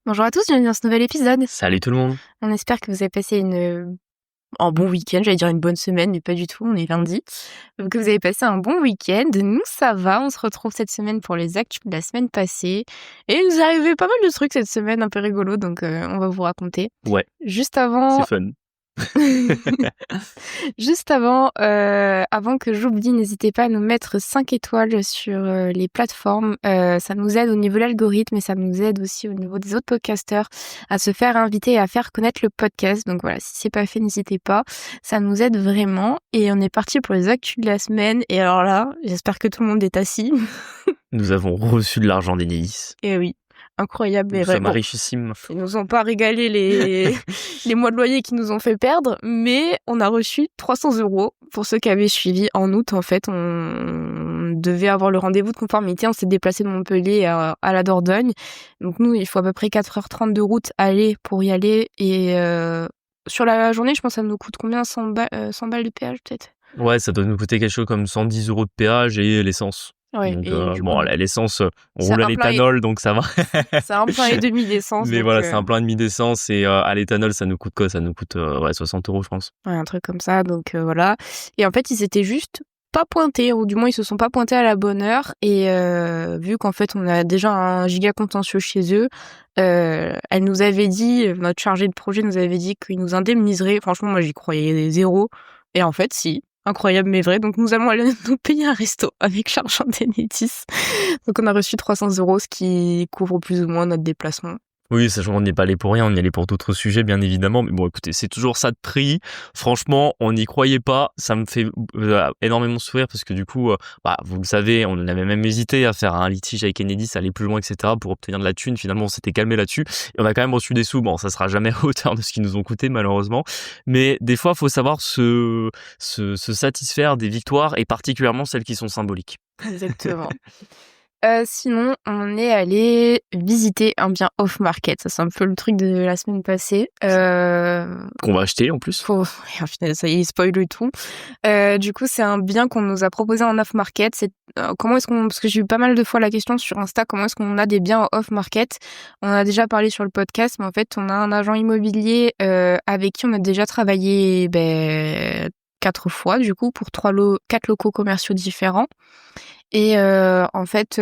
Bonjour à tous, bienvenue dans ce nouvel épisode. Salut tout le monde. On espère que vous avez passé un bon week-end, j'allais dire une bonne semaine, mais pas du tout, on est lundi. Donc que vous avez passé un bon week-end. Nous, ça va, on se retrouve cette semaine pour les actus de la semaine passée. Et il nous est arrivé pas mal de trucs cette semaine, un peu rigolo, donc on va vous raconter. Ouais, Juste avant, c'est fun. Juste avant que j'oublie, n'hésitez pas à nous mettre 5 étoiles sur les plateformes. Ça nous aide au niveau de l'algorithme et ça nous aide aussi au niveau des autres podcasteurs à se faire inviter et à faire connaître le podcast. Donc voilà, si c'est pas fait, n'hésitez pas. Ça nous aide vraiment. Et on est parti pour les actus de la semaine. Et alors là, j'espère que tout le monde est assis. Nous avons reçu de l'argent d'Enedis. Et oui, incroyable. Nous Mais sommes bon, richissimes. ils nous ont pas régalé les mois de loyer qui nous ont fait perdre, mais on a reçu 300 € pour ceux qui avaient suivi. En août, en fait, on devait avoir le rendez-vous de conformité. On s'est déplacé de Montpellier à la Dordogne. Donc nous, il faut à peu près 4h30 de route aller pour y aller. Et sur la journée, je pense que ça nous coûte combien? 100 balles de péage, peut-être? Ouais, ça doit nous coûter quelque chose comme 110 € de péage et l'essence. Ouais, Donc et du coup, l'essence, on c'est roule à un plein l'éthanol, donc ça va. c'est un plein et demi d'essence. Mais donc, voilà, c'est un plein et demi d'essence et à l'éthanol, ça nous coûte quoi? Ça nous coûte 60 €, je pense. Ouais, un truc comme ça, donc voilà. Et en fait, ils étaient juste pas pointés, ou du moins ils se sont pas pointés à la bonne heure. Et vu qu'en fait on a déjà un giga contentieux chez eux, elle nous avait dit, notre chargée de projet nous avait dit qu'ils nous indemniseraient. Franchement, moi j'y croyais zéro. Et en fait, si. Incroyable mais vrai. Donc nous allons aller nous payer un resto avec l'argent d'Enedis. Donc on a reçu 300 €, ce qui couvre plus ou moins notre déplacement. Oui, sachant qu'on n'y est pas allé pour rien, on y allait pour d'autres sujets, bien évidemment. Mais bon, écoutez, c'est toujours ça de prix. Franchement, on n'y croyait pas. Ça me fait énormément sourire parce que du coup, vous le savez, on avait même hésité à faire un litige avec Enedis, aller plus loin, etc. pour obtenir de la thune. Finalement, on s'était calmé là-dessus. Et on a quand même reçu des sous. Bon, ça sera jamais à hauteur de ce qu'ils nous ont coûté, malheureusement. Mais des fois, il faut savoir se satisfaire des victoires et particulièrement celles qui sont symboliques. Exactement. Sinon, on est allé visiter un bien off-market. Ça, c'est un peu le truc de la semaine passée. Qu'on va acheter en plus. Au final, ça y est, spoil le tout. Du coup, c'est un bien qu'on nous a proposé en off-market. C'est comment est-ce qu'on... Parce que j'ai eu pas mal de fois la question sur Insta, comment est-ce qu'on a des biens en off-market? On en a déjà parlé sur le podcast, mais en fait, on a un agent immobilier avec qui on a déjà travaillé 4 fois, du coup, pour 4 locaux commerciaux différents. Et en fait,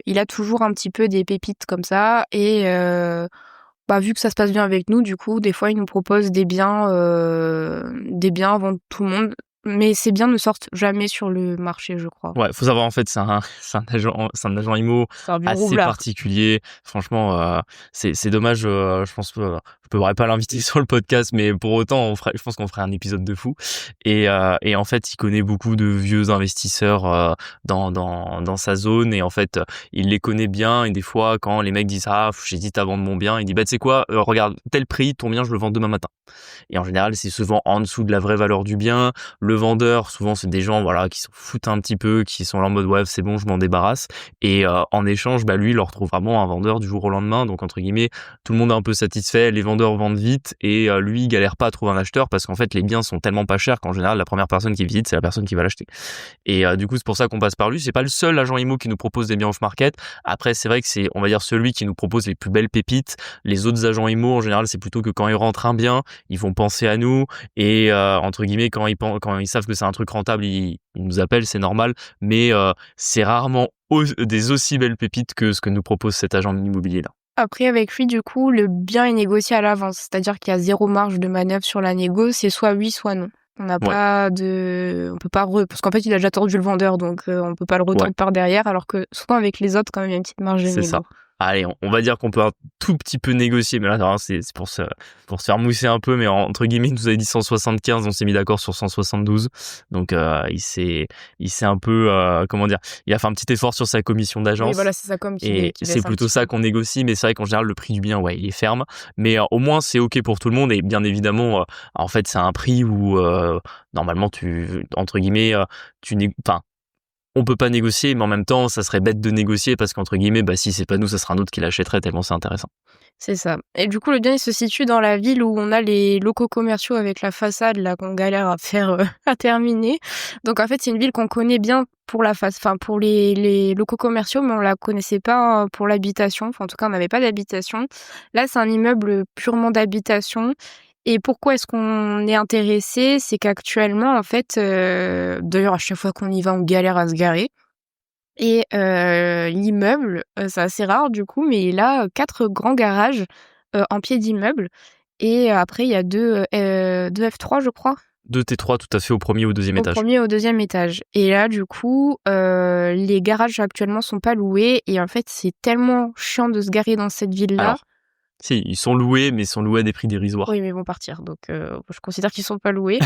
il a toujours un petit peu des pépites comme ça. Et vu que ça se passe bien avec nous, du coup, des fois, il nous propose des biens avant tout le monde. Mais ces biens ne sortent jamais sur le marché, je crois. Ouais, faut savoir en fait, c'est un agent IMO C'est un bureau assez roulard. particulier. Franchement, c'est dommage. Je pense que je pourrais pas l'inviter sur le podcast, mais pour autant, je pense qu'on ferait un épisode de fou. Et en fait, il connaît beaucoup de vieux investisseurs dans sa zone, et en fait, il les connaît bien. Et des fois, quand les mecs disent j'hésite à vendre mon bien, il dit tu sais quoi, regarde tel prix, ton bien je le vends demain matin. Et en général, c'est souvent en dessous de la vraie valeur du bien. Le vendeur, souvent, c'est des gens qui s'en foutent un petit peu, qui sont là en mode ouais, c'est bon, je m'en débarrasse. Et en échange, lui, il leur trouve vraiment un vendeur du jour au lendemain. Donc entre guillemets, tout le monde est un peu satisfait. Les vendeurs vendent vite et lui, il galère pas à trouver un acheteur parce qu'en fait, les biens sont tellement pas chers qu'en général, la première personne qui visite, c'est la personne qui va l'acheter. Et du coup, c'est pour ça qu'on passe par lui. C'est pas le seul agent IMO qui nous propose des biens off-market. Après, c'est vrai que c'est, on va dire, celui qui nous propose les plus belles pépites. Les autres agents IMO, en général, c'est plutôt que quand ils rentrent un bien, ils vont penser à nous. Et entre guillemets, quand ils savent que c'est un truc rentable, ils nous appellent, c'est normal. Mais c'est rarement des aussi belles pépites que ce que nous propose cet agent immobilier-là. Après, avec lui, du coup, le bien est négocié à l'avance. C'est-à-dire qu'il y a 0 marge de manœuvre sur la négo. C'est soit oui, soit non. On n'a pas de... On peut pas... Parce qu'en fait, il a déjà tordu le vendeur, donc on peut pas le retordre par derrière, alors que souvent, avec les autres, quand même, il y a une petite marge de négo. C'est ça. Allez, on va dire qu'on peut un tout petit peu négocier, mais là, c'est pour se faire mousser un peu, mais entre guillemets, il nous avait dit 175, on s'est mis d'accord sur 172. Donc, il s'est un peu, il a fait un petit effort sur sa commission d'agence. Oui, voilà, c'est ça comme qui et c'est plutôt ça qu'on négocie, mais c'est vrai qu'en général, le prix du bien, il est ferme. Mais au moins, c'est OK pour tout le monde, et bien évidemment, en fait, c'est un prix où, normalement, entre guillemets, on peut pas négocier, mais en même temps, ça serait bête de négocier parce qu'entre guillemets, bah, si c'est pas nous, ça sera un autre qui l'achèterait tellement c'est intéressant. C'est ça. Et du coup, le bien, il se situe dans la ville où on a les locaux commerciaux avec la façade là qu'on galère à faire, à terminer. Donc en fait, c'est une ville qu'on connaît bien pour pour les locaux commerciaux, mais on la connaissait pas pour l'habitation. Enfin, en tout cas, on n'avait pas d'habitation. Là, c'est un immeuble purement d'habitation. Et pourquoi est-ce qu'on est intéressé? C'est qu'actuellement, en fait, d'ailleurs, à chaque fois qu'on y va, on galère à se garer. Et l'immeuble, c'est assez rare du coup, mais il a 4 grands garages, en pied d'immeuble et après il y a 2 F3 je crois? 2 T3 tout à fait au premier ou au deuxième Au étage. premier et au deuxième étage et là du coup, les garages actuellement sont pas loués et en fait c'est tellement chiant de se garer dans cette ville-là. Alors, si, ils sont loués, mais ils sont loués à des prix dérisoires. Oui, mais ils vont partir donc je considère qu'ils sont pas loués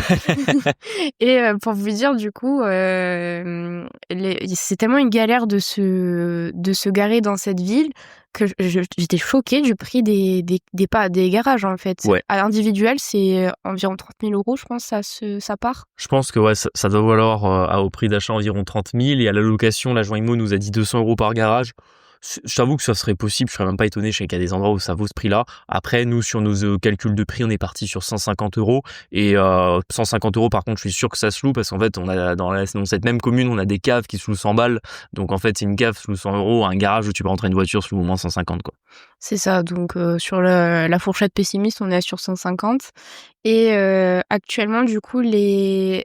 et pour vous dire du coup, c'est tellement une galère de se garer dans cette ville que j'étais choquée du prix des garages, en fait. Ouais. À l'individuel, c'est environ 30 000 € je pense ça part. Je pense que ouais, ça doit valoir au prix d'achat environ 30 000 et à la location, l'agent IMO nous a dit 200 € par garage. J'avoue que ça serait possible, je serais même pas étonné, je sais qu'il y a des endroits où ça vaut ce prix-là. Après, nous, sur nos calculs de prix, on est parti sur 150 € et 150 € par contre, je suis sûr que ça se loue parce qu'en fait, on a dans cette même commune, on a des caves qui se louent 100 balles. Donc en fait, c'est une cave se loue 100 €, un garage où tu peux rentrer une voiture se loue au moins 150 quoi. C'est ça, donc sur la fourchette pessimiste, on est sur 150 et actuellement, du coup, les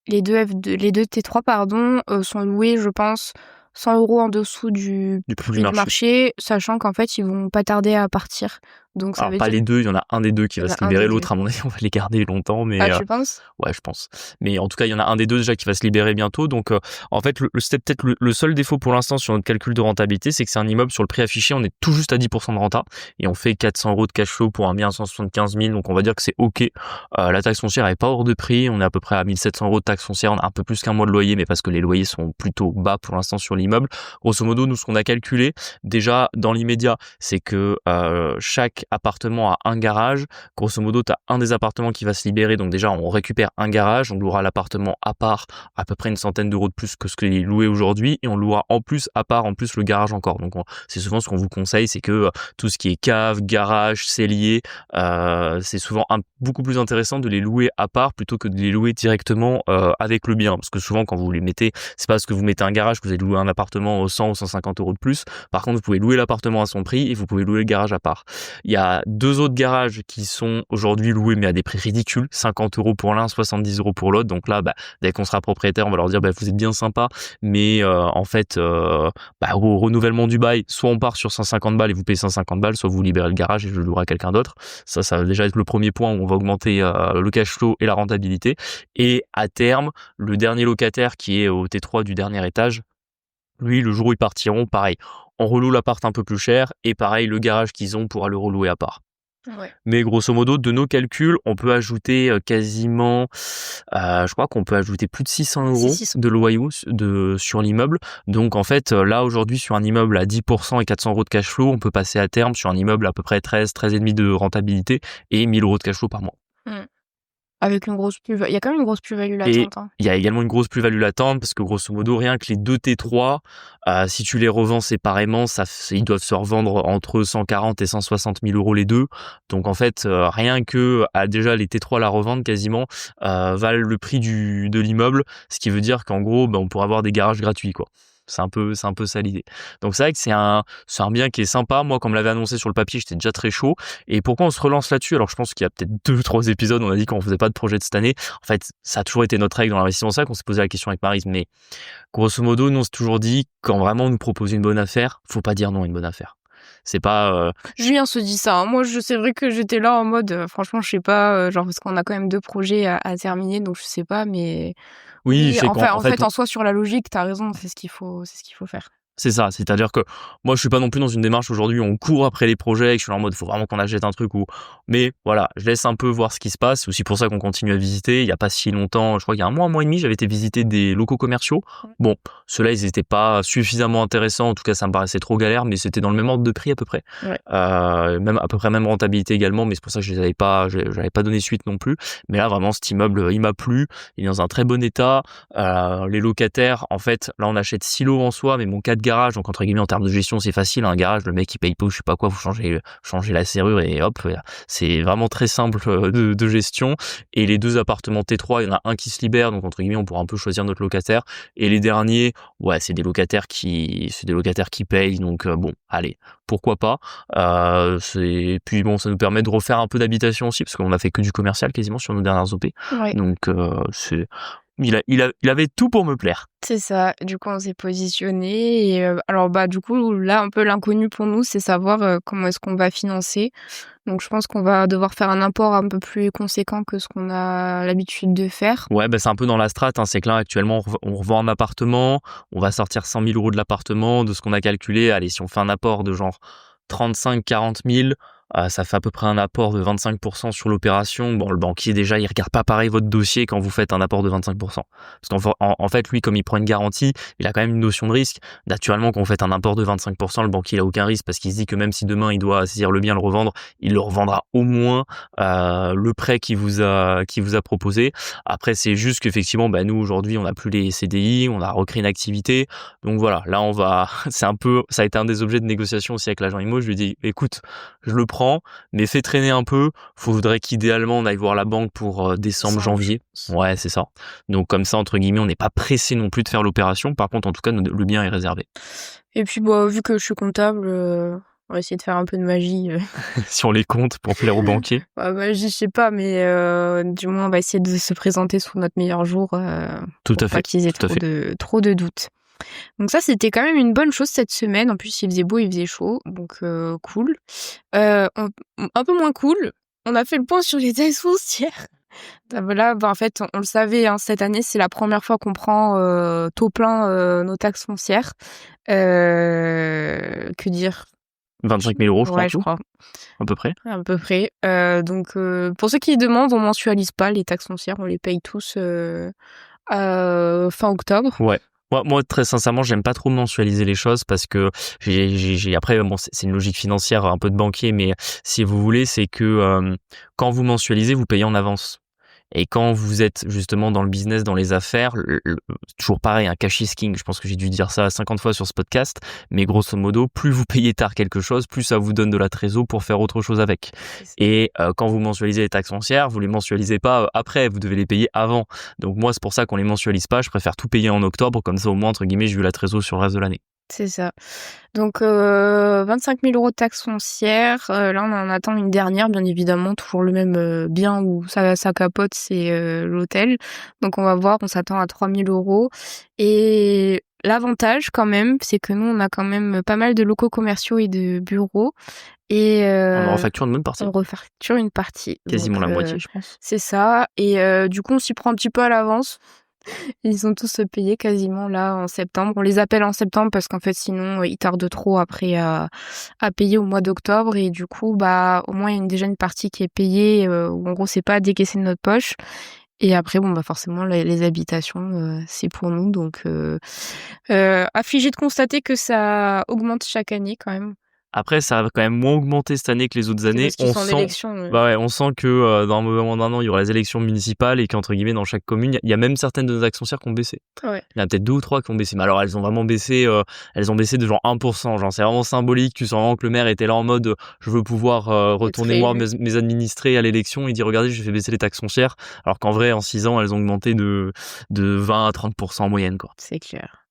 2 T3 pardon, sont loués, je pense, 100 € en dessous du Du prix du prix du marché. marché, sachant qu'en fait, ils vont pas tarder à partir. Donc ça Alors veut pas dire les deux, il y en a un des deux qui il y va en se a un libérer, des 2. l'autre à mon avis on va les garder longtemps, mais Ah, tu penses? ouais je pense. Mais en tout cas il y en a un des deux déjà qui va se libérer bientôt, donc en fait c'était peut-être le seul défaut pour l'instant sur notre calcul de rentabilité, c'est que c'est un immeuble sur le prix affiché, on est tout juste à 10% de renta et on fait 400 € de cash flow pour un bien à 175 000, donc on va dire que c'est ok. La taxe foncière est pas hors de prix, on est à peu près à 1 700 € de taxe foncière, on a un peu plus qu'un mois de loyer, mais parce que les loyers sont plutôt bas pour l'instant sur l'immeuble. Grosso modo, nous ce qu'on a calculé déjà dans l'immédiat, c'est que chaque appartement a un garage. Grosso modo, tu as un des appartements qui va se libérer. Donc déjà, on récupère un garage. On louera l'appartement à part à peu près 100 € de plus que ce qu'il est loué aujourd'hui. Et on louera en plus à part, en plus, le garage encore. Donc c'est souvent ce qu'on vous conseille, c'est que tout ce qui est cave, garage, cellier, c'est souvent beaucoup plus intéressant de les louer à part plutôt que de les louer directement avec le bien. Parce que souvent, quand vous les mettez, c'est pas parce que vous mettez un garage que vous allez louer un appartement aux 100 ou 150 € de plus. Par contre, vous pouvez louer l'appartement à son prix et vous pouvez louer le garage à part. Il y a 2 autres garages qui sont aujourd'hui loués mais à des prix ridicules, 50 € pour l'un, 70 € pour l'autre. Donc là, dès qu'on sera propriétaire, on va leur dire vous êtes bien sympa, mais en fait, au renouvellement du bail, soit on part sur 150 balles et vous payez 150 balles, soit vous libérez le garage et je le louerai à quelqu'un d'autre. Ça va déjà être le premier point où on va augmenter le cash flow et la rentabilité. Et à terme, le dernier locataire qui est au T3 du dernier étage, lui, le jour où ils partiront, pareil, on reloue l'appart un peu plus cher et pareil, le garage qu'ils ont pourra le relouer à part. Ouais. Mais grosso modo, de nos calculs, on peut ajouter quasiment, je crois qu'on peut ajouter plus de 600 C'est € 600. de loyer sur l'immeuble. Donc en fait, là aujourd'hui sur un immeuble à 10% et 400 € de cash flow, on peut passer à terme sur un immeuble à peu près 13,5 de rentabilité et 1 000 € de cash flow par mois. Avec une grosse plus-value. Il y a quand même une grosse plus-value Et latente, hein. il y a également une grosse plus-value latente parce que grosso modo, rien que les 2 T3, si tu les revends séparément, ils doivent se revendre entre 140 et 160 000 € les deux. Donc en fait, rien que déjà les T3 la revendre quasiment valent le prix de l'immeuble, ce qui veut dire qu'en gros, on pourrait avoir des garages gratuits quoi. C'est un peu ça l'idée. Donc c'est vrai que c'est un bien qui est sympa. Moi, quand on me l'avait annoncé sur le papier, j'étais déjà très chaud. Et pourquoi on se relance là-dessus? Alors je pense qu'il y a peut-être 2-3 épisodes, on a dit qu'on faisait pas de projet de cette année. En fait, ça a toujours été notre règle dans l'investissement, c'est ça qu'on s'est posé la question avec Maryse. Mais grosso modo, nous on s'est toujours dit, quand vraiment on nous propose une bonne affaire, faut pas dire non à une bonne affaire. C'est pas Julien se dit ça, hein. Moi, c'est vrai que j'étais là en mode, franchement, je sais pas, genre parce qu'on a quand même 2 projets à terminer, donc je sais pas, mais oui, oui, c'est en qu'en fait, en soi, sur la logique, tu as raison, c'est ce qu'il faut faire. C'est ça, c'est-à-dire que moi je suis pas non plus dans une démarche aujourd'hui où on court après les projets, que je suis en mode faut vraiment qu'on achète un truc mais voilà, je laisse un peu voir ce qui se passe, c'est aussi pour ça qu'on continue à visiter. Il y a pas si longtemps, je crois qu'il y a un mois et demi, j'avais été visiter des locaux commerciaux. Bon, ceux-là ils étaient pas suffisamment intéressants, en tout cas ça me paraissait trop galère, mais c'était dans le même ordre de prix à peu près. Ouais. Même à peu près même rentabilité également, mais c'est pour ça que j'avais pas donné suite non plus. Mais là vraiment cet immeuble, il m'a plu, il est dans un très bon état. Les locataires, en fait, là on achète 6 lots en soi, mais mon cas de garage, donc entre guillemets en termes de gestion c'est facile, un garage, le mec il paye pas ou je sais pas quoi, vous changez la serrure et hop, c'est vraiment très simple de gestion. Et les 2 appartements T3, il y en a un qui se libère, donc entre guillemets on pourra un peu choisir notre locataire. Et les derniers, ouais, c'est des locataires qui payent, donc bon, allez, pourquoi pas. Puis bon, ça nous permet de refaire un peu d'habitation aussi, parce qu'on a fait que du commercial quasiment sur nos dernières OP. Ouais. Donc il avait tout pour me plaire. C'est ça. Du coup, on s'est positionné et alors du coup, là un peu l'inconnu pour nous, c'est savoir comment est-ce qu'on va financer. Donc je pense qu'on va devoir faire un apport un peu plus conséquent que ce qu'on a l'habitude de faire. Ouais, c'est un peu dans la strate, hein. C'est que là actuellement on revend un appartement, on va sortir 100 000 € de l'appartement, de ce qu'on a calculé. Allez, si on fait un apport de genre 35-40 000, ça fait à peu près un apport de 25% sur l'opération. Bon, le banquier déjà, il regarde pas pareil votre dossier quand vous faites un apport de 25%. Parce qu'en fait, lui, comme il prend une garantie, il a quand même une notion de risque. Naturellement, quand vous faites un apport de 25%, le banquier il a aucun risque parce qu'il se dit que même si demain il doit saisir le bien, le revendre, il le revendra au moins le prêt qu'il vous a proposé. Après, c'est juste qu'effectivement, nous aujourd'hui, on n'a plus les CDI, on a recréé une activité. Donc voilà, là on va, ça a été un des objets de négociation aussi avec l'agent IMO. Je lui ai dit, écoute, je le prends, mais fais traîner un peu. Faudrait qu'idéalement on aille voir la banque pour décembre, janvier. Ouais, c'est ça. Donc comme ça, entre guillemets, on n'est pas pressé non plus de faire l'opération. Par contre, en tout cas, le bien est réservé. Et puis vu que je suis comptable, on va essayer de faire un peu de magie. Sur les comptes pour plaire aux banquiers. Magie, je sais pas, mais du moins on va essayer de se présenter sous notre meilleur jour. Tout à fait. Pas qu'ils aient trop de doutes. Donc ça, c'était quand même une bonne chose cette semaine. En plus, il faisait beau, il faisait chaud, donc cool. Un peu moins cool, on a fait le point sur les taxes foncières. Voilà, en fait, on le savait, hein, cette année, c'est la première fois qu'on prend taux plein nos taxes foncières. Que dire ? 25 000 €, je crois. Ouais, je crois. À peu près. À peu près. Donc, pour ceux qui demandent, on mensualise pas les taxes foncières, on les paye tous fin octobre. Ouais. Moi, très sincèrement, j'aime pas trop mensualiser les choses parce que après, bon, c'est une logique financière, un peu de banquier, mais si vous voulez, c'est que quand vous mensualisez, vous payez en avance. Et quand vous êtes justement dans le business, dans les affaires, toujours pareil, un cash is king. Je pense que j'ai dû dire ça 50 fois sur ce podcast, mais grosso modo, plus vous payez tard quelque chose, plus ça vous donne de la trésor pour faire autre chose avec. Et quand vous mensualisez les taxes foncières, vous les mensualisez pas après, vous devez les payer avant. Donc moi, c'est pour ça qu'on les mensualise pas. Je préfère tout payer en octobre, comme ça au moins, entre guillemets, j'ai eu la trésor sur le reste de l'année. C'est ça. Donc 25 000 € de taxes foncières. Là, on en attend une dernière, bien évidemment, toujours le même bien où ça capote, c'est l'hôtel. Donc on va voir, on s'attend à 3 000 €. Et l'avantage quand même, c'est que nous, on a quand même pas mal de locaux commerciaux et de bureaux. Et on refacture une bonne partie. On refacture une partie. Quasiment la moitié, je pense. C'est ça. Et du coup, on s'y prend un petit peu à l'avance. Ils ont tous payé quasiment là en septembre. On les appelle en septembre parce qu'en fait sinon ils tardent trop après à payer au mois d'octobre et du coup au moins il y a déjà une partie qui est payée où en gros c'est pas décaissé de notre poche. Et après forcément les habitations c'est pour nous donc affligé de constater que ça augmente chaque année quand même. Après, ça va quand même moins augmenter cette année que les autres années. On sent que dans un moment d'un an, il y aura les élections municipales et qu'entre guillemets, dans chaque commune, il y a même certaines de nos actions foncières qui ont baissé. Ouais. Il y en a peut-être 2 ou 3 qui ont baissé. Mais alors, elles ont vraiment baissé. Elles ont baissé de genre 1%. Genre, c'est vraiment symbolique. Tu sens vraiment que le maire était là en mode, je veux pouvoir retourner voir mes administrés à l'élection. Il dit, regardez, je fais baisser les taxes foncières. Alors qu'en vrai, en 6 ans, elles ont augmenté de 20 à 30% en moyenne, quoi. C'est clair.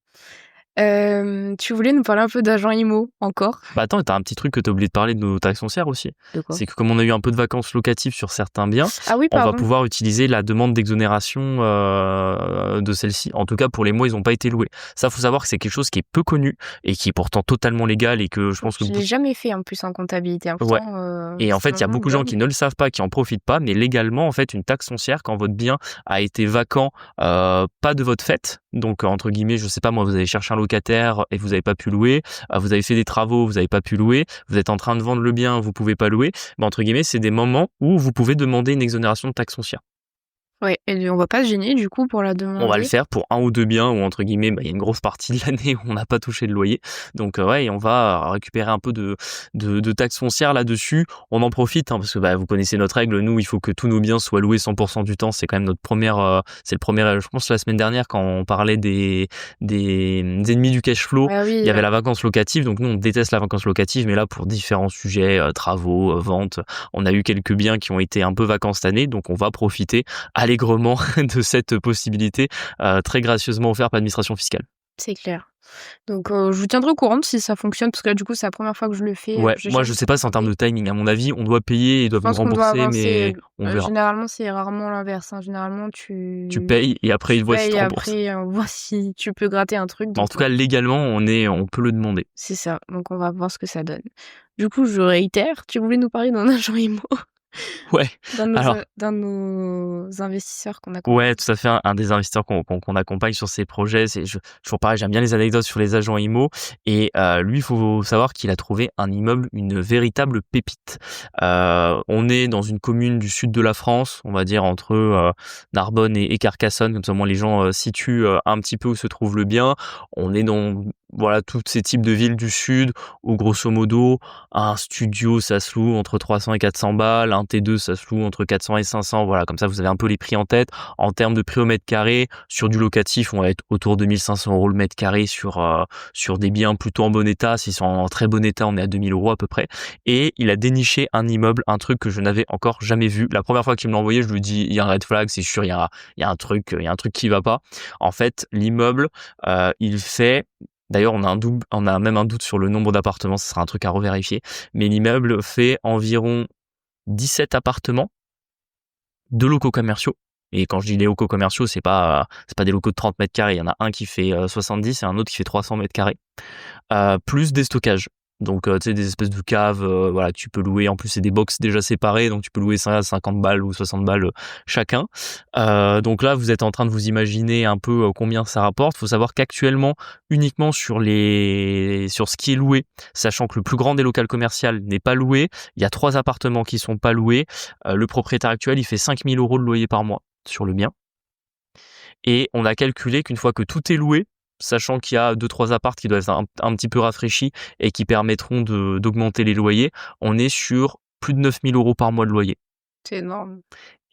Tu voulais nous parler un peu d'agent IMO encore? Attends, t'as un petit truc que t'as oublié de parler de nos taxes foncières aussi. De quoi? C'est que comme on a eu un peu de vacances locatives sur certains biens, oui, on va pouvoir utiliser la demande d'exonération de celle-ci. En tout cas, pour les mois, ils n'ont pas été loués. Ça, faut savoir que c'est quelque chose qui est peu connu et qui est pourtant totalement légal et que je pense que... Je l'ai jamais fait en plus en comptabilité. Ouais. Et en fait, il y a beaucoup de gens qui ne le savent pas, qui en profitent pas, mais légalement, en fait, une taxe foncière, quand votre bien a été vacant, pas de votre fait, donc entre guillemets, je sais pas, moi, vous allez chercher un locataire et vous avez pas pu louer, vous avez fait des travaux, vous avez pas pu louer, vous êtes en train de vendre le bien, vous pouvez pas louer, entre guillemets, c'est des moments où vous pouvez demander une exonération de taxe foncière. Ouais, et on va pas se gêner du coup pour la On va le demander. faire pour 1 ou 2 biens où entre guillemets, il y a une grosse partie de l'année où on n'a pas touché de loyer. Donc ouais, et on va récupérer un peu de taxes foncières là-dessus. On en profite parce que vous connaissez notre règle. Nous, il faut que tous nos biens soient loués 100% du temps. C'est quand même notre première. C'est le premier. Je pense la semaine dernière quand on parlait des ennemis du cash flow, Ah oui, il y avait la vacance locative. Donc nous, on déteste la vacance locative, mais là pour différents sujets, travaux, ventes, on a eu quelques biens qui ont été un peu vacants cette année. Donc on va profiter allègrement de cette possibilité très gracieusement offerte par l'administration fiscale. c'est clair. Donc je vous tiendrai au courant si ça fonctionne parce que là, du coup, c'est la première fois que je le fais. Ouais, J'ai moi jamais je sais pas si en termes de timing, à mon avis, on doit payer et ils Je doivent nous pense qu'on doit rembourser, avancer. mais on verra. Généralement, c'est rarement l'inverse. Généralement, Tu payes et après ils voient si payes tu et rembourses. après, on voit si tu peux gratter un truc. Mais en Donc, tout cas, légalement, on peut le demander. c'est ça. Donc, on va voir ce que ça donne. Du coup, je réitère. Tu voulais nous parler d'un agent IMO, Ouais, alors d'un de nos investisseurs qu'on accompagne. ouais, tout à fait. Un des investisseurs qu'on accompagne sur ces projets, toujours pareil. J'aime bien les anecdotes sur les agents IMO. Et lui, il faut savoir qu'il a trouvé un immeuble, une véritable pépite. On est dans une commune du sud de la France, on va dire entre Narbonne et Carcassonne, comme ça, au moins les gens situent un petit peu où se trouve le bien. On est dans tous ces types de villes du sud où grosso modo un studio ça se loue entre 300 et 400 balles, un T2 ça se loue entre 400 et 500, voilà, comme ça vous avez un peu les prix en tête. En termes de prix au mètre carré, sur du locatif on va être autour de 1500 € le mètre carré sur des biens plutôt en bon état. S'ils sont en très bon état, on est à 2000 € à peu près. Et il a déniché un immeuble, un truc que je n'avais encore jamais vu. La première fois qu'il me l'a envoyé, je lui dis il y a un red flag, c'est sûr, il y a un truc qui va pas. En fait, l'immeuble il fait. D'ailleurs, on a même un doute sur le nombre d'appartements, ce sera un truc à revérifier. Mais l'immeuble fait environ 17 appartements, 2 locaux commerciaux. Et quand je dis les locaux commerciaux, c'est pas des locaux de 30 mètres carrés. Il y en a un qui fait 70 et un autre qui fait 300 mètres carrés. Plus des stockages. Donc, tu sais, des espèces de caves, que tu peux louer. En plus, c'est des box déjà séparées, donc tu peux louer ça à 50 balles ou 60 balles chacun. Donc là, vous êtes en train de vous imaginer un peu combien ça rapporte. Faut savoir qu'actuellement, uniquement sur ce qui est loué, sachant que le plus grand des locaux commerciaux n'est pas loué, il y a 3 appartements qui sont pas loués. Le propriétaire actuel, il fait 5000 € de loyer par mois sur le bien. Et on a calculé qu'une fois que tout est loué, sachant qu'il y a 2-3 apparts qui doivent être un petit peu rafraîchis et qui permettront d'augmenter les loyers, on est sur plus de 9000 € par mois de loyer. C'est énorme.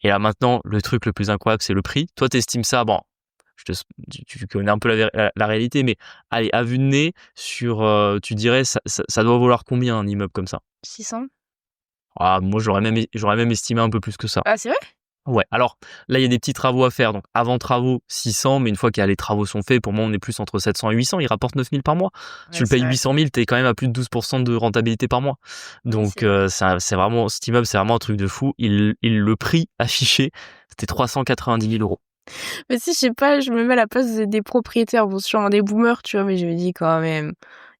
Et là maintenant, le truc le plus incroyable, c'est le prix. Toi, t'estimes ça, bon, tu connais un peu la réalité, mais allez, à vue de nez, tu dirais, ça doit valoir combien un immeuble comme ça? 600? Ah, moi, j'aurais même estimé un peu plus que ça. Ah, c'est vrai? Ouais, alors là, il y a des petits travaux à faire. Donc, avant travaux, 600, mais une fois que les travaux sont faits, pour moi, on est plus entre 700 et 800. Il rapporte 9000 par mois. Ouais, Tu le c'est payes vrai. 800 000, t'es quand même à plus de 12% de rentabilité par mois. Oui, Donc, c'est vrai. c'est vraiment, cet immeuble, c'est vraiment un truc de fou. Le prix affiché, c'était 390 000 €. Mais si, je sais pas, je me mets à la place des propriétaires. Bon, sûrement des boomers, tu vois, mais je me dis quand même,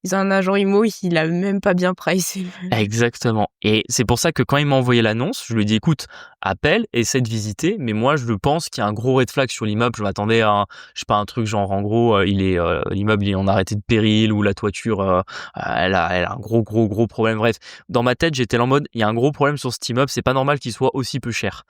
ils ont un agent IMO, il a même pas bien pricé. Exactement. Et c'est pour ça que quand il m'a envoyé l'annonce, je lui ai dit, écoute, appelle, essaie de visiter, mais moi, je pense qu'il y a un gros red flag sur l'immeuble. Je m'attendais à, je sais pas, un truc genre, en gros, l'immeuble, il est en arrêté de péril, ou la toiture, elle a un gros problème. Bref, dans ma tête, j'étais là en mode, il y a un gros problème sur cet immeuble, c'est pas normal qu'il soit aussi peu cher.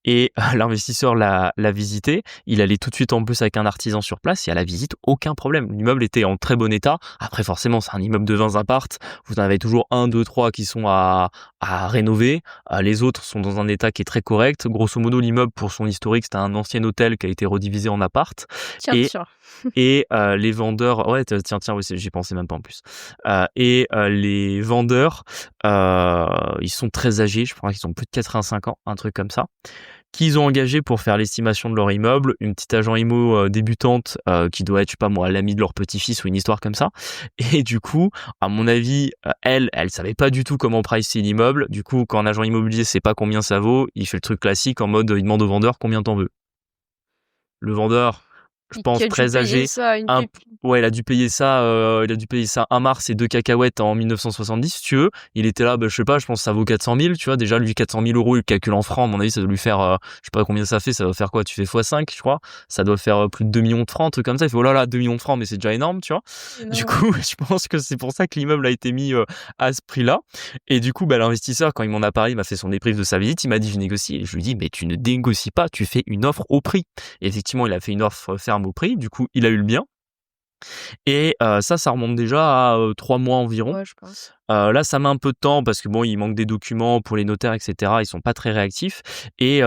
Et l'investisseur l'a visité, il allait tout de suite en plus avec un artisan sur place, et à la visite, aucun problème. L'immeuble était en très bon état. Après, forcément, c'est un immeuble de 20 apparts, vous en avez toujours 1, 2, 3 qui sont à rénover. Les autres sont dans un état qui est très correct. Grosso modo, l'immeuble, pour son historique, c'était un ancien hôtel qui a été redivisé en appart. Tiens. Et les vendeurs, ouais, tiens, oui, j'y pensais même pas en plus. Les vendeurs, ils sont très âgés, je crois qu'ils ont plus de 85 ans, un truc comme ça, qu'ils ont engagé pour faire l'estimation de leur immeuble, une petite agent IMO débutante qui doit être, je sais pas moi, l'ami de leur petit-fils ou une histoire comme ça. Et du coup, à mon avis, elle savait pas du tout comment pricer l'immeuble. Du coup, quand un agent immobilier sait pas combien ça vaut, il fait le truc classique en mode, il demande au vendeur combien t'en veux. Le vendeur, je pense, Qui a dû très payer âgé. ça, Ouais, il a dû payer ça 1 mars et 2 cacahuètes en 1970, si tu veux. Il était là, je sais pas, je pense que ça vaut 400 000, tu vois. Déjà, lui, 400 000 euros, il calcule en francs. À mon avis, ça doit lui faire, je sais pas combien ça fait. Ça doit faire quoi? Tu fais x5, je crois. Ça doit faire plus de 2 millions de francs, un truc comme ça. Il fait, oh là là, 2 millions de francs, mais c'est déjà énorme, tu vois. Du coup, je pense que c'est pour ça que l'immeuble a été mis à ce prix-là. Et du coup, l'investisseur, quand il m'en a parlé, il m'a fait son débrief de sa visite. Il m'a dit, je négocie. Et je lui dis, mais tu ne négocies pas, tu fais une offre au prix. Et effectivement, il a fait une offre ferme au prix. Du coup, il a eu le bien. Et ça remonte déjà à 3 mois environ. Ouais, je pense. Là, ça met un peu de temps parce que bon, il manque des documents pour les notaires, etc. Ils sont pas très réactifs. Et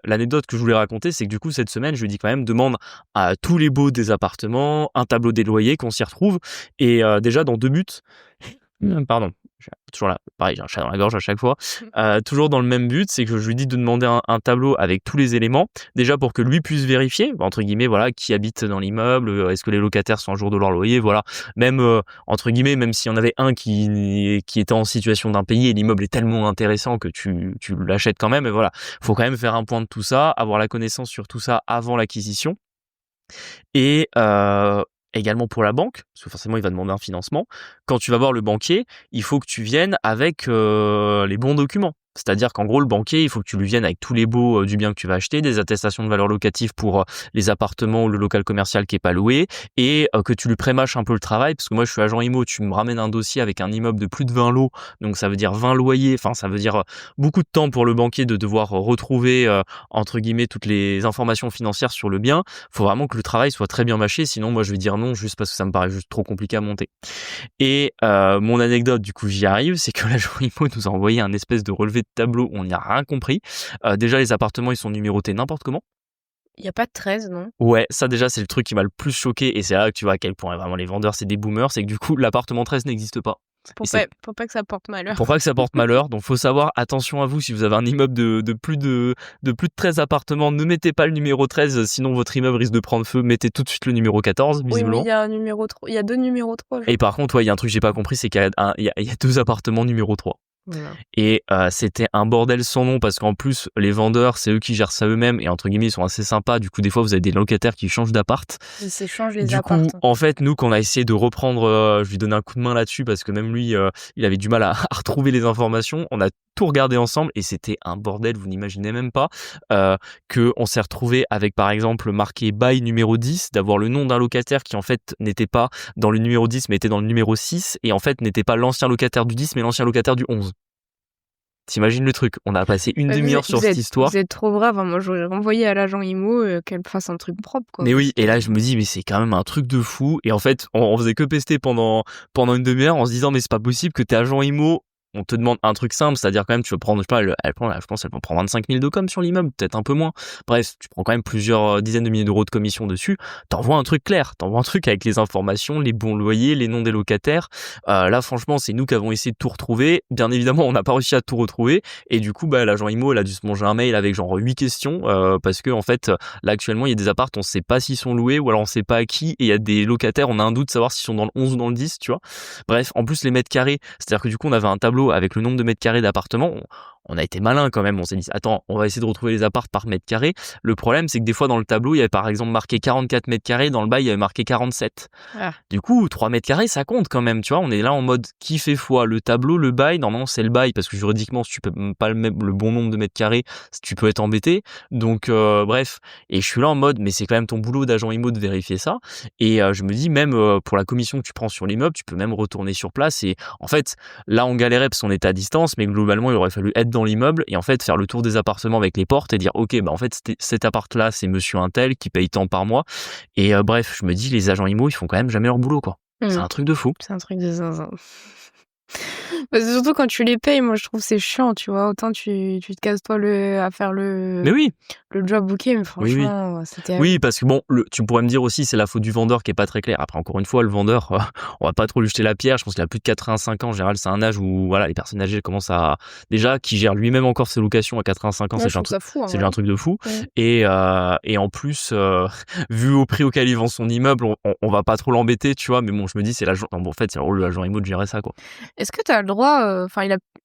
l'anecdote que je voulais raconter, c'est que du coup, cette semaine, je lui ai dit quand même, demande à tous les baux des appartements, un tableau des loyers, qu'on s'y retrouve. Et déjà, dans 2 buts, pardon, toujours là, pareil, j'ai un chat dans la gorge à chaque fois. Toujours dans le même but, c'est que je lui dis de demander un tableau avec tous les éléments, déjà pour que lui puisse vérifier, entre guillemets, voilà, qui habite dans l'immeuble, est-ce que les locataires sont à jour de leur loyer, voilà. Même, entre guillemets, même s'il y en avait un qui était en situation d'impayé et l'immeuble est tellement intéressant que tu l'achètes quand même, et voilà. Faut quand même faire un point de tout ça, avoir la connaissance sur tout ça avant l'acquisition. Et également pour la banque, parce que forcément il va demander un financement, quand tu vas voir le banquier, il faut que tu viennes avec les bons documents. C'est-à-dire qu'en gros, le banquier, il faut que tu lui viennes avec tous les baux du bien que tu vas acheter, des attestations de valeur locative pour les appartements ou le local commercial qui est pas loué, et que tu lui prémâches un peu le travail, parce que moi je suis agent IMO, tu me ramènes un dossier avec un immeuble de plus de 20 lots, donc ça veut dire 20 loyers, enfin ça veut dire beaucoup de temps pour le banquier de devoir retrouver, entre guillemets, toutes les informations financières sur le bien. Faut vraiment que le travail soit très bien mâché, sinon moi je vais dire non, juste parce que ça me paraît juste trop compliqué à monter. Et mon anecdote, du coup j'y arrive, c'est que l'agent IMO nous a envoyé un espèce de relevé de tableau, on n'y a rien compris. Déjà les appartements ils sont numérotés n'importe comment. Il y a pas de 13, non? Ouais, ça déjà c'est le truc qui m'a le plus choqué, et c'est là que tu vois à quel point vraiment les vendeurs c'est des boomers, c'est que du coup l'appartement 13 n'existe pas. Pour pas que ça porte malheur. Pour pas que ça porte malheur, donc faut savoir, attention à vous, si vous avez un immeuble de plus de 13 appartements, ne mettez pas le numéro 13, sinon votre immeuble risque de prendre feu, mettez tout de suite le numéro 14, visiblement. Oui, mais il y a un numéro 3, il y a 2 numéros 3. Et par contre, il y a un truc que j'ai pas compris, c'est qu'il y a 2 appartements numéro 3. Voilà. Et c'était un bordel sans nom, parce qu'en plus les vendeurs c'est eux qui gèrent ça eux-mêmes, et entre guillemets ils sont assez sympas, du coup des fois vous avez des locataires qui changent d'appart. Ils s'échangent les Du apparts. coup en fait nous qu'on a essayé de reprendre, je lui donnais un coup de main là-dessus parce que même lui il avait du mal à retrouver les informations, on a tout regardé ensemble et c'était un bordel, vous n'imaginez même pas, que on s'est retrouvé avec par exemple marqué bail numéro 10, d'avoir le nom d'un locataire qui en fait n'était pas dans le numéro 10 mais était dans le numéro 6, et en fait n'était pas l'ancien locataire du 10 mais l'ancien locataire du 11. T'imagines le truc, on a passé une demi-heure sur cette histoire. Vous êtes trop brave, hein. Moi j'aurais renvoyé à l'agent IMO qu'elle fasse un truc propre, quoi. Mais oui, et là je me dis mais c'est quand même un truc de fou, et en fait on faisait que pester pendant une demi-heure en se disant mais c'est pas possible que t'es agent IMO, on te demande un truc simple, c'est-à-dire quand même tu veux prendre, je sais pas, je pense qu'elle prend 25 000 de com sur l'immeuble, peut-être un peu moins. Bref, tu prends quand même plusieurs dizaines de milliers d'euros de commission dessus. T'envoies un truc clair, t'envoies un truc avec les informations, les bons loyers, les noms des locataires. Là, franchement, c'est nous qui avons essayé de tout retrouver. Bien évidemment, on n'a pas réussi à tout retrouver. Et du coup, l'agent IMO, elle a dû se manger un mail avec genre 8 questions, parce que en fait, là actuellement, il y a des apparts, on sait pas s'ils sont loués ou alors on sait pas à qui. Et il y a des locataires, on a un doute de savoir s'ils sont dans le 11 ou dans le 10, tu vois. Bref, en plus les mètres carrés, c'est-à-dire que du coup, on avait un tableau avec le nombre de mètres carrés d'appartements. On a été malin quand même, on s'est dit attends, on va essayer de retrouver les apparts par mètre carré. Le problème c'est que des fois dans le tableau il y avait par exemple marqué 44 mètres carrés, dans le bail il y avait marqué 47. Du coup 3 mètres carrés ça compte quand même, tu vois, on est là en mode qui fait foi, le tableau, le bail. Normalement c'est le bail parce que juridiquement si tu peux pas le bon nombre de mètres carrés, tu peux être embêté. Donc bref, et je suis là en mode mais c'est quand même ton boulot d'agent IMO de vérifier ça. Et je me dis même pour la commission que tu prends sur l'immeuble, tu peux même retourner sur place. Et en fait là on galérait parce qu'on était à distance, mais globalement il aurait fallu être dans l'immeuble et en fait faire le tour des appartements avec les portes et dire ok en fait cet appart là c'est monsieur un tel qui paye tant par mois. Et bref, je me dis les agents IMO ils font quand même jamais leur boulot, quoi. C'est un truc de fou. C'est un truc de zinzin. Surtout quand tu les payes, moi je trouve c'est chiant, tu vois. Autant tu te casses toi à faire le job booké, mais franchement, c'était. Oui, parce que bon, tu pourrais me dire aussi c'est la faute du vendeur qui est pas très clair. Après encore une fois, le vendeur, on va pas trop lui jeter la pierre. Je pense qu'il a plus de 85 ans. En général, c'est un âge où voilà les personnes âgées commencent à déjà qui gère lui-même encore ses locations à 85 ans. Ouais, c'est un truc de fou. Ouais. Et en plus, vu au prix auquel il vend son immeuble, on va pas trop l'embêter, tu vois. Mais bon, je me dis c'est l'agent. En fait, c'est le rôle de l'agent IMO de gérer ça, quoi. Est-ce que tu as le droit,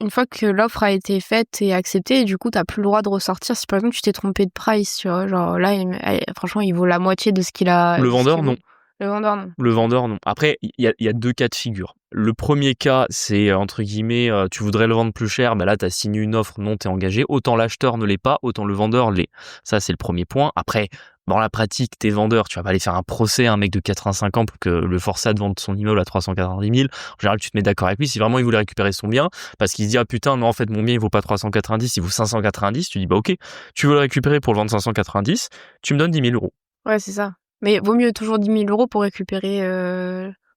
une fois que l'offre a été faite et acceptée, et du coup, t'as plus le droit de ressortir si par exemple tu t'es trompé de price, tu vois. Genre là, franchement, il vaut la moitié de ce qu'il a. Le de ce vendeur, qu'il non. vaut. Le vendeur, non. Le vendeur, non. Après, il y a deux cas de figure. Le premier cas, c'est entre guillemets, tu voudrais le vendre plus cher, mais là, tu as signé une offre, non, t'es engagé. Autant l'acheteur ne l'est pas, autant le vendeur l'est. Ça, c'est le premier point. Après, dans la pratique, t'es vendeur, tu vas pas aller faire un procès à un mec de 85 ans pour que le forcer à te vendre son immeuble à 390 000. En général, tu te mets d'accord avec lui si vraiment il voulait récupérer son bien, parce qu'il se dit, ah putain, non, en fait, mon bien, il vaut pas 390, il vaut 590. Tu dis, bah ok, tu veux le récupérer pour le vendre 590, tu me donnes 10 000 euros. Ouais, c'est ça. Mais vaut mieux toujours 10 000 euros pour récupérer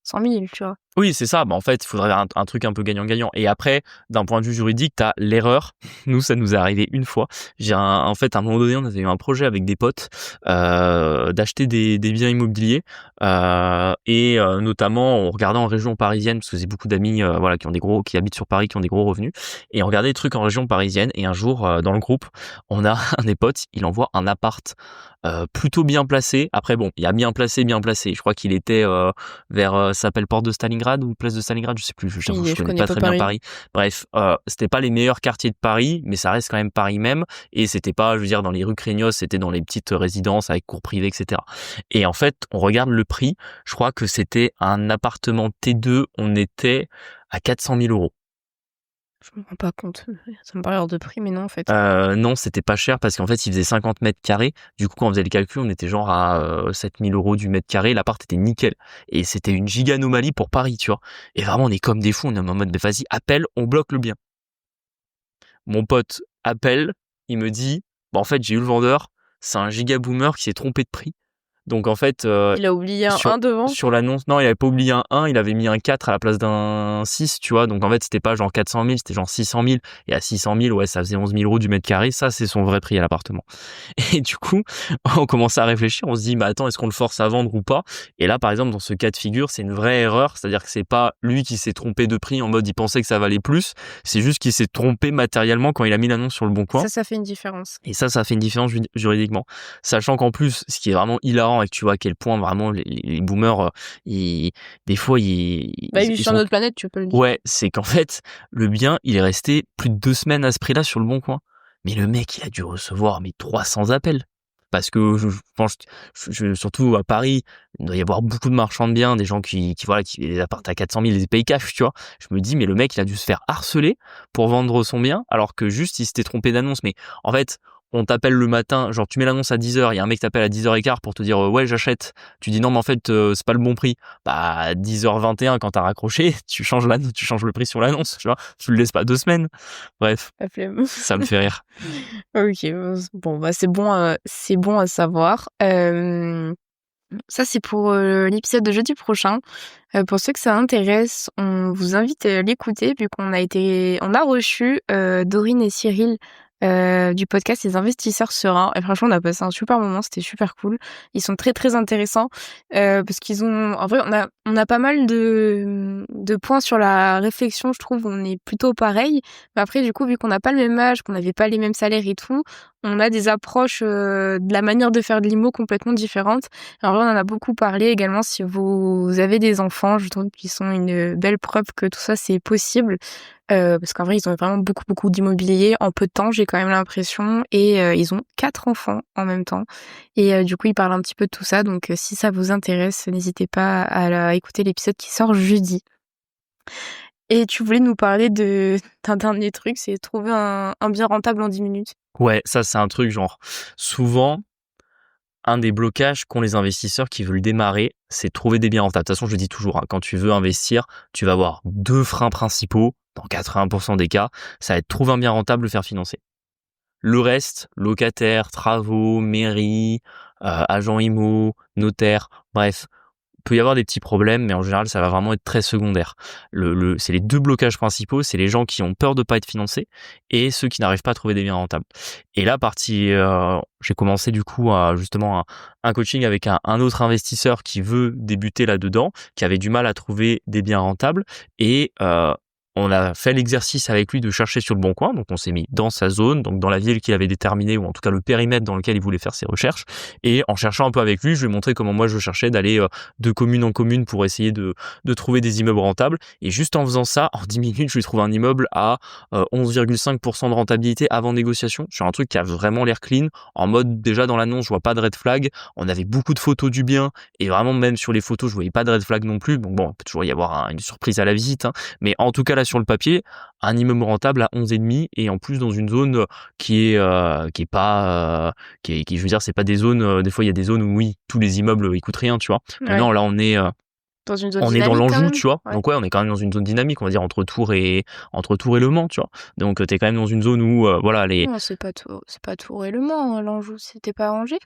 100 000, tu vois. Oui, c'est ça. Bah, en fait, il faudrait un truc un peu gagnant-gagnant. Et après, d'un point de vue juridique, t'as l'erreur. Nous, ça nous est arrivé une fois. En fait, à un moment donné, on avait eu un projet avec des potes d'acheter des biens immobiliers et notamment, on regardait en région parisienne parce que j'ai beaucoup d'amis voilà qui habitent sur Paris, qui ont des gros revenus. Et on regardait des trucs en région parisienne. Et un jour, dans le groupe, on a un des potes, il envoie un appart plutôt bien placé. Après, bon, il y a bien placé. Je crois qu'il était vers ça s'appelle Porte de Stalingrad ou place de Stalingrad, je sais plus, je connais pas très bien Paris. Bref, c'était pas les meilleurs quartiers de Paris, mais ça reste quand même Paris même, et c'était pas, je veux dire, dans les rues Craignos, c'était dans les petites résidences avec cours privés, etc. Et en fait, on regarde le prix, je crois que c'était un appartement T2, on était à 400 000 euros. Je me rends pas compte. Ça me paraît hors de prix, mais non, en fait. Non, c'était pas cher parce qu'en fait, il faisait 50 mètres carrés. Du coup, quand on faisait le calcul, on était genre à 7 000 euros du mètre carré. L'appart était nickel. Et c'était une giga anomalie pour Paris, tu vois. Et vraiment, on est comme des fous. On est en mode, vas-y, appelle, on bloque le bien. Mon pote appelle, il me dit, en fait, j'ai eu le vendeur. C'est un giga boomer qui s'est trompé de prix. Donc en fait, il a oublié un 1 devant. Sur l'annonce, non, il avait pas oublié un 1, il avait mis un 4 à la place d'un 6, tu vois. Donc en fait, c'était pas genre 400 000, c'était genre 600 000. Et à 600 000, ouais, ça faisait 11 000 euros du mètre carré. Ça, c'est son vrai prix à l'appartement. Et du coup, on commence à réfléchir. On se dit, attends, est-ce qu'on le force à vendre ou pas? Et là, par exemple, dans ce cas de figure, c'est une vraie erreur. C'est-à-dire que c'est pas lui qui s'est trompé de prix en mode il pensait que ça valait plus. C'est juste qu'il s'est trompé matériellement quand il a mis l'annonce sur le bon coin. Ça fait une différence. Et ça fait une différence juridiquement. Sachant qu'en plus, ce qui est vraiment hilarant et que tu vois à quel point vraiment les boomers, des fois, ils vivent sur notre planète, tu peux le dire. Ouais, c'est qu'en fait, le bien, il est resté plus de 2 semaines à ce prix-là sur le bon coin. Mais le mec, il a dû recevoir 300 appels. Parce que je pense, surtout à Paris, il doit y avoir beaucoup de marchands de biens, des gens qui les appartent à 400 000, les payent cash, tu vois. Je me dis, mais le mec, il a dû se faire harceler pour vendre son bien, alors que juste, il s'était trompé d'annonce. Mais en fait, on t'appelle le matin, genre tu mets l'annonce à 10h, il y a un mec t'appelle à 10h15 pour te dire ouais j'achète. Tu dis non mais en fait c'est pas le bon prix. À 10h21 quand t'as raccroché, tu changes le prix sur l'annonce, tu vois. Tu le laisses pas 2 semaines. Bref, ça me fait rire. Ok, bon c'est bon à savoir. Ça c'est pour l'épisode de jeudi prochain. Pour ceux que ça intéresse, on vous invite à l'écouter vu qu'on a reçu Dorine et Cyril du podcast Les Investisseurs Sereins. Et franchement, on a passé un super moment, c'était super cool. Ils sont très très intéressants parce qu'ils ont, en vrai, on a pas mal de points sur la réflexion. Je trouve, on est plutôt pareil. Mais après, du coup, vu qu'on n'a pas le même âge, qu'on n'avait pas les mêmes salaires et tout, on a des approches de la manière de faire de l'IMO complètement différentes. En vrai, on en a beaucoup parlé également. Si vous avez des enfants, je trouve qu'ils sont une belle preuve que tout ça c'est possible. Parce qu'en vrai, ils ont vraiment beaucoup d'immobilier en peu de temps, j'ai quand même l'impression. Et ils ont 4 enfants en même temps. Et du coup, ils parlent un petit peu de tout ça. Donc, si ça vous intéresse, n'hésitez pas à écouter l'épisode qui sort jeudi. Et tu voulais nous parler d'un dernier truc, c'est trouver un bien rentable en 10 minutes. Ouais, ça, c'est un truc genre, souvent, un des blocages qu'ont les investisseurs qui veulent démarrer, c'est de trouver des biens rentables. De toute façon, je le dis toujours, quand tu veux investir, tu vas avoir 2 freins principaux, dans 80% des cas, ça va être trouver un bien rentable, le faire financer. Le reste, locataire, travaux, mairie, agent IMO, notaire, bref, peut y avoir des petits problèmes, mais en général, ça va vraiment être très secondaire. C'est les 2 blocages principaux, c'est les gens qui ont peur de pas être financés et ceux qui n'arrivent pas à trouver des biens rentables. Et là, j'ai commencé du coup justement un coaching avec un autre investisseur qui veut débuter là-dedans, qui avait du mal à trouver des biens rentables et on a fait l'exercice avec lui de chercher sur le bon coin, donc on s'est mis dans sa zone, donc dans la ville qu'il avait déterminée, ou en tout cas le périmètre dans lequel il voulait faire ses recherches, et en cherchant un peu avec lui, je lui ai montré comment moi je cherchais d'aller de commune en commune pour essayer de trouver des immeubles rentables, et juste en faisant ça, en 10 minutes, je lui ai trouvé un immeuble à 11,5% de rentabilité avant négociation, sur un truc qui a vraiment l'air clean, en mode déjà dans l'annonce, je vois pas de red flag, on avait beaucoup de photos du bien, et vraiment même sur les photos, je voyais pas de red flag non plus, donc bon, il peut toujours y avoir une surprise à la visite, hein, mais en tout cas là sur le papier, un immeuble rentable à 11,5 et en plus dans une zone qui est pas qui je veux dire, c'est pas des zones, des fois il y a des zones où oui, tous les immeubles ils coûtent rien, tu vois. Mais Ouais. non, là on est Dans une zone on est dans dynamique quand l'Anjou, même. tu vois. Ouais. Donc ouais, on est quand même dans une zone dynamique, on va dire entre Tours et Le Mans, tu vois. Donc t'es quand même dans une zone où voilà, les Non, c'est pas Tours et Le Mans, l'Anjou, c'était pas Angers?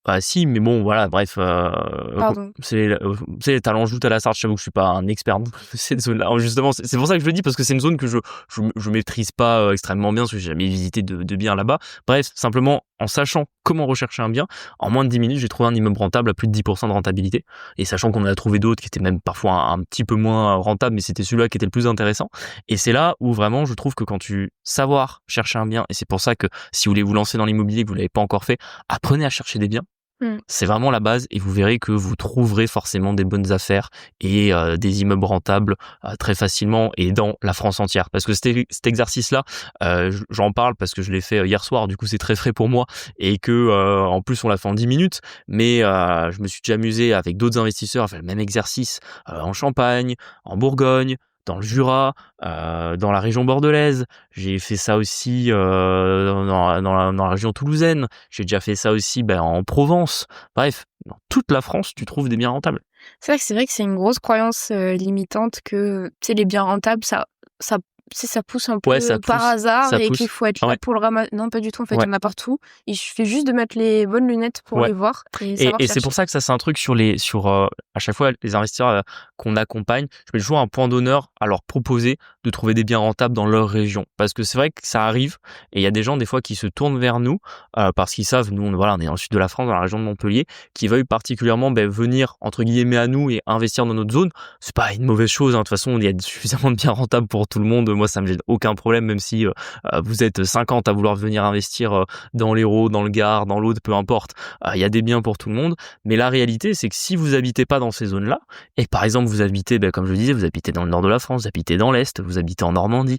bah si, mais bon, voilà, bref, Pardon. t'as l'Anjou, t'as la Sarthe, j'avoue que je suis pas un expert de cette zone-là. Justement, c'est pour ça que je le dis, parce que c'est une zone que je maîtrise pas extrêmement bien, parce que j'ai jamais visité de bien là-bas. Bref, simplement, en sachant comment rechercher un bien, en moins de 10 minutes, j'ai trouvé un immeuble rentable à plus de 10% de rentabilité. Et sachant qu'on en a trouvé d'autres qui étaient même parfois un petit peu moins rentables, mais c'était celui-là qui était le plus intéressant. Et c'est là où vraiment, je trouve que quand tu savoir chercher un bien, et c'est pour ça que si vous voulez vous lancer dans l'immobilier, que vous l'avez pas encore fait, apprenez à chercher des biens. C'est vraiment la base et vous verrez que vous trouverez forcément des bonnes affaires et des immeubles rentables très facilement et dans la France entière. Parce que cet exercice-là, j'en parle parce que je l'ai fait hier soir, du coup c'est très frais pour moi et que en plus on l'a fait en 10 minutes, mais je me suis déjà amusé avec d'autres investisseurs à faire le même exercice en Champagne, en Bourgogne, dans le Jura, dans la région bordelaise. J'ai fait ça aussi dans la région toulousaine. J'ai déjà fait ça aussi en Provence. Bref, dans toute la France, tu trouves des biens rentables. C'est vrai que c'est une grosse croyance limitante que, tu sais, les biens rentables, ça, tu sais, ça pousse un peu Ouais, ça par pousse, hasard ça et pousse. qu'il faut être là Ouais. pour le ramasser. Non, pas du tout, en fait, il Ouais. y en a partout. Il suffit juste de mettre les bonnes lunettes pour Ouais. les voir et Et savoir c'est chercher. pour ça que ça c'est un truc sur à chaque fois les investisseurs qu'on accompagne, je mets toujours un point d'honneur à leur proposer de trouver des biens rentables dans leur région, parce que c'est vrai que ça arrive et il y a des gens des fois qui se tournent vers nous parce qu'ils savent, nous on est dans le sud de la France, dans la région de Montpellier, qui veuillent particulièrement venir entre guillemets à nous et investir dans notre zone. C'est pas une mauvaise chose, hein. De toute façon il y a suffisamment de biens rentables pour tout le monde. Moi ça me gêne aucun problème, même si vous êtes 50 à vouloir venir investir dans l'Hérault, dans le Gard, dans l'Aude, peu importe. Il y a des biens pour tout le monde, mais la réalité c'est que si vous habitez pas dans ces zones-là, et par exemple vous habitez, comme je le disais, vous habitez dans le nord de la France, vous habitez dans l'Est, vous habitez en Normandie,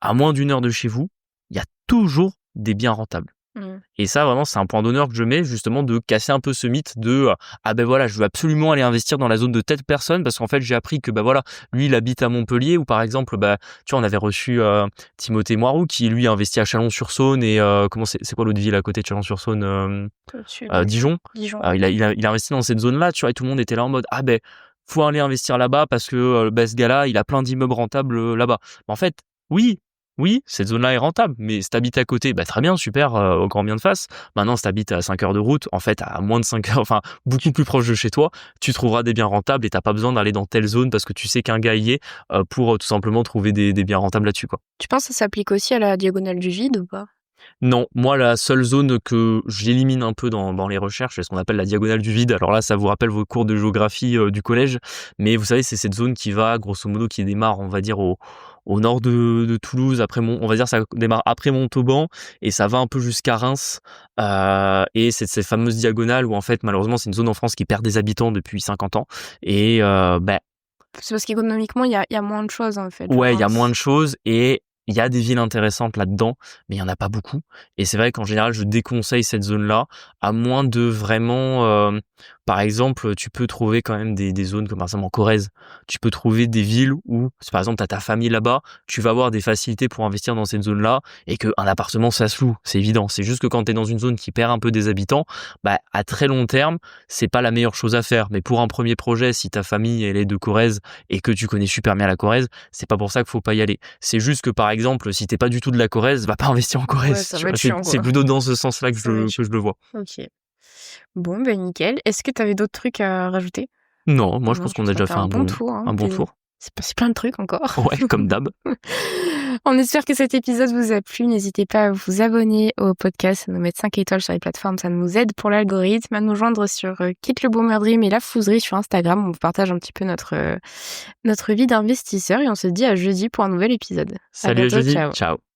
à moins d'une heure de chez vous, il y a toujours des biens rentables. Et ça vraiment c'est un point d'honneur que je mets, justement, de casser un peu ce mythe de voilà, je veux absolument aller investir dans la zone de telle personne parce qu'en fait j'ai appris que voilà, lui il habite à Montpellier, ou par exemple tu vois, on avait reçu Timothée Moirou qui lui investit à Chalon-sur-Saône et c'est quoi l'autre ville à côté de Chalon-sur-Saône, Dijon. Dijon. Il a investi dans cette zone-là, tu vois, et tout le monde était là en mode faut aller investir là-bas parce que ce gars-là, il a plein d'immeubles rentables là-bas. En fait, oui, cette zone-là est rentable, mais si t'habites à côté, très bien, super, au grand bien de face. Maintenant, si t'habites à 5 heures de route, en fait, à moins de 5 heures, enfin, beaucoup plus proche de chez toi, tu trouveras des biens rentables et t'as pas besoin d'aller dans telle zone parce que tu sais qu'un gars y est pour tout simplement trouver des biens rentables là-dessus, quoi. Tu penses que ça s'applique aussi à la diagonale du vide ou pas? Non, moi la seule zone que j'élimine un peu dans les recherches, c'est ce qu'on appelle la diagonale du vide. Alors là, ça vous rappelle vos cours de géographie du collège, mais vous savez, c'est cette zone qui va, grosso modo, qui démarre, on va dire, au nord de Toulouse, on va dire ça démarre après Montauban et ça va un peu jusqu'à Reims, et c'est ces fameuses diagonales où en fait malheureusement c'est une zone en France qui perd des habitants depuis 50 ans et C'est parce qu'économiquement, il y a moins de choses, en fait, je ouais, il y a pense. moins de choses et il y a des villes intéressantes là-dedans, mais il y en a pas beaucoup. Et c'est vrai qu'en général, je déconseille cette zone-là, à moins de vraiment, par exemple, tu peux trouver quand même des zones comme par exemple en Corrèze. Tu peux trouver des villes où, si par exemple t'as ta famille là-bas, tu vas avoir des facilités pour investir dans cette zone-là et qu'un appartement ça se loue, c'est évident. C'est juste que quand t'es dans une zone qui perd un peu des habitants, à très long terme, c'est pas la meilleure chose à faire. Mais pour un premier projet, si ta famille elle est de Corrèze et que tu connais super bien la Corrèze, c'est pas pour ça qu'il faut pas y aller. C'est juste que par exemple, si t'es pas du tout de la Corrèze, va pas investir en Corrèze. Ouais, ça tu va vois. être chiant, C'est quoi. plutôt dans ce sens-là que Ça va être je le vois. Ok. Bon, nickel. Est-ce que t'avais d'autres trucs à rajouter? Non, moi je Non, pense je qu'on pense a qu'on a déjà fait fait un bon tour, hein. un bon tour. C'est passé plein de trucs encore. Ouais, comme d'hab. On espère que cet épisode vous a plu. N'hésitez pas à vous abonner au podcast, à nous mettre 5 étoiles sur les plateformes. Ça nous aide pour l'algorithme, à nous joindre sur Quitte le Boomer Dream et La Fouserie sur Instagram. On vous partage un petit peu notre vie d'investisseur et on se dit à jeudi pour un nouvel épisode. Salut, à bientôt, jeudi. ciao. Ciao.